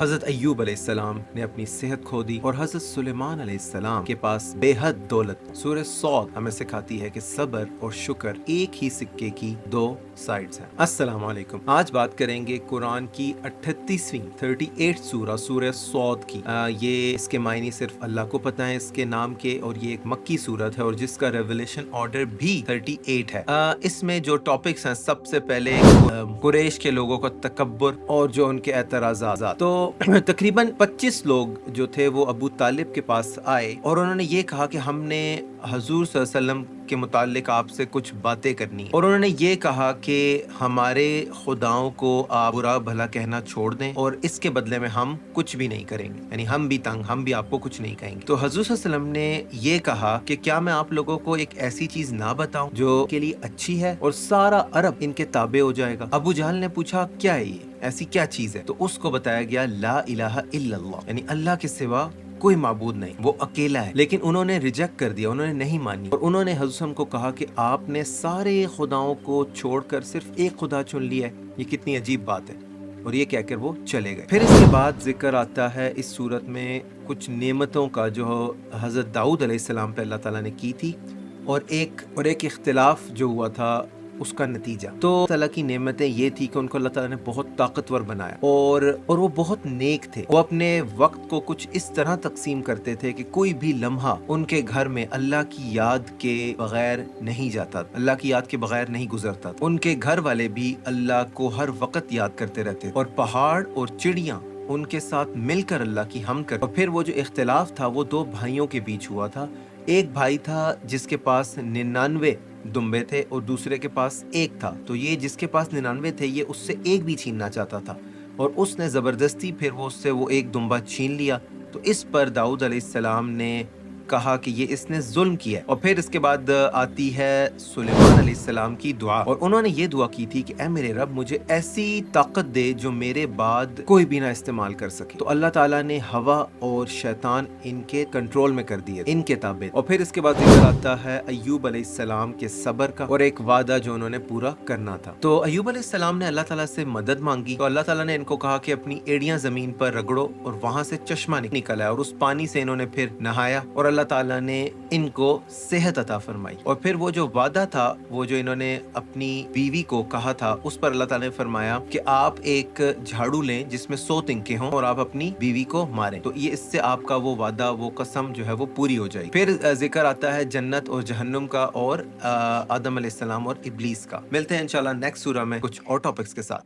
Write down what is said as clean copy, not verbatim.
حضرت ایوب علیہ السلام نے اپنی صحت کھو دی اور حضرت سلیمان علیہ السلام کے پاس بے حد دولت۔ سورہ صاد ہمیں سکھاتی ہے کہ صبر اور شکر ایک ہی سکے کی دو سائڈز ہیں۔ السلام علیکم، آج بات کریں گے قرآن کی 38 سورہ صاد کی۔ یہ اس کے معنی صرف اللہ کو پتہ ہے اس کے نام کے، اور یہ ایک مکی سورت ہے اور جس کا ریولیشن آرڈر بھی 38 ہے۔ اس میں جو ٹاپکس ہیں، سب سے پہلے قریش کے لوگوں کا تکبر اور جو ان کے اعتراضات۔ تو تقریباً 25 لوگ جو تھے وہ ابو طالب کے پاس آئے اور انہوں نے یہ کہا کہ ہم نے حضور صلی اللہ علیہ وسلم کے متعلق آپ سے کچھ باتیں کرنی، اور انہوں نے یہ کہا کہ ہمارے خداؤں کو آپ برا بھلا کہنا چھوڑ دیں اور اس کے بدلے میں ہم کچھ بھی نہیں کریں گے، یعنی ہم بھی تنگ، ہم بھی آپ کو کچھ نہیں کہیں گے۔ تو حضور صلی اللہ علیہ وسلم نے یہ کہا کہ کیا میں آپ لوگوں کو ایک ایسی چیز نہ بتاؤں جو کے لیے اچھی ہے اور سارا عرب ان کے تابع ہو جائے گا؟ ابو جہل نے پوچھا کیا ہے یہ، ایسی کیا چیز ہے؟ تو اس کو بتایا گیا لا الہ الا اللہ، یعنی اللہ کے سوا کوئی معبود نہیں، وہ اکیلا ہے۔ لیکن انہوں نے ریجیکٹ کر دیا، انہوں نے نہیں مانی، اور انہوں نے حضرت کو کہا کہ آپ نے سارے خداؤں کو چھوڑ کر صرف ایک خدا چن لیا ہے، یہ کتنی عجیب بات ہے، اور یہ کہہ کر وہ چلے گئے۔ پھر اس کے بعد ذکر آتا ہے اس صورت میں کچھ نعمتوں کا جو حضرت داؤد علیہ السلام پہ اللہ تعالیٰ نے کی تھی، اور ایک اختلاف جو ہوا تھا اس کا نتیجہ۔ تو اللہ تعالیٰ کی نعمتیں یہ تھی کہ ان کو اللہ تعالیٰ نے بہت طاقتور بنایا، اور وہ بہت نیک تھے۔ وہ اپنے وقت کو کچھ اس طرح تقسیم کرتے تھے کہ کوئی بھی لمحہ ان کے گھر میں اللہ کی یاد کے بغیر نہیں جاتا، اللہ کی یاد کے بغیر نہیں گزرتا تھا۔ ان کے گھر والے بھی اللہ کو ہر وقت یاد کرتے رہتے، اور پہاڑ اور چڑیاں ان کے ساتھ مل کر اللہ کی حمد کرتے۔ اور پھر وہ جو اختلاف تھا وہ دو بھائیوں کے بیچ ہوا تھا۔ ایک بھائی تھا جس کے پاس 99 دمبے تھے اور دوسرے کے پاس ایک تھا، تو یہ جس کے پاس 99 تھے یہ اس سے ایک بھی چھیننا چاہتا تھا، اور اس نے زبردستی پھر وہ اس سے وہ ایک دمبا چھین لیا۔ تو اس پر داؤد علیہ السلام نے کہا کہ یہ اس نے ظلم کیا ہے۔ اور پھر اس کے بعد آتی ہے سلیمان علیہ السلام کی دعا، اور انہوں نے یہ دعا کی تھی کہ اے میرے رب مجھے ایسی طاقت دے جو میرے بعد کوئی بھی نہ استعمال کر سکے۔ تو اللہ تعالیٰ نے ہوا اور شیطان ان کے کنٹرول میں کر دیے، ان کے تابع۔ اور پھر اس کے بعد ذکر آتا ہے ایوب علیہ السلام کے صبر کا اور ایک وعدہ جو انہوں نے پورا کرنا تھا۔ تو ایوب علیہ السلام نے اللہ تعالیٰ سے مدد مانگی، تو اللہ تعالیٰ نے ان کو کہا کہ اپنی ایڑیاں زمین پر رگڑو، اور وہاں سے چشمہ نکل آیا، اور اس پانی سے انہوں نے پھر نہایا، اور اللہ تعالیٰ نے ان کو صحت عطا فرمائی۔ اور پھر وہ جو وعدہ تھا، وہ جو انہوں نے اپنی بیوی کو کہا تھا، اس پر اللہ تعالیٰ نے فرمایا کہ آپ ایک جھاڑو لیں جس میں 100 تنکیں ہوں اور آپ اپنی بیوی کو ماریں، تو یہ اس سے آپ کا وہ وعدہ، وہ قسم جو ہے وہ پوری ہو جائے گی۔ پھر ذکر آتا ہے جنت اور جہنم کا، اور آدم علیہ السلام اور ابلیس کا۔ ملتے ہیں انشاءاللہ نیکسٹ سورہ میں کچھ اور ٹاپکس کے ساتھ۔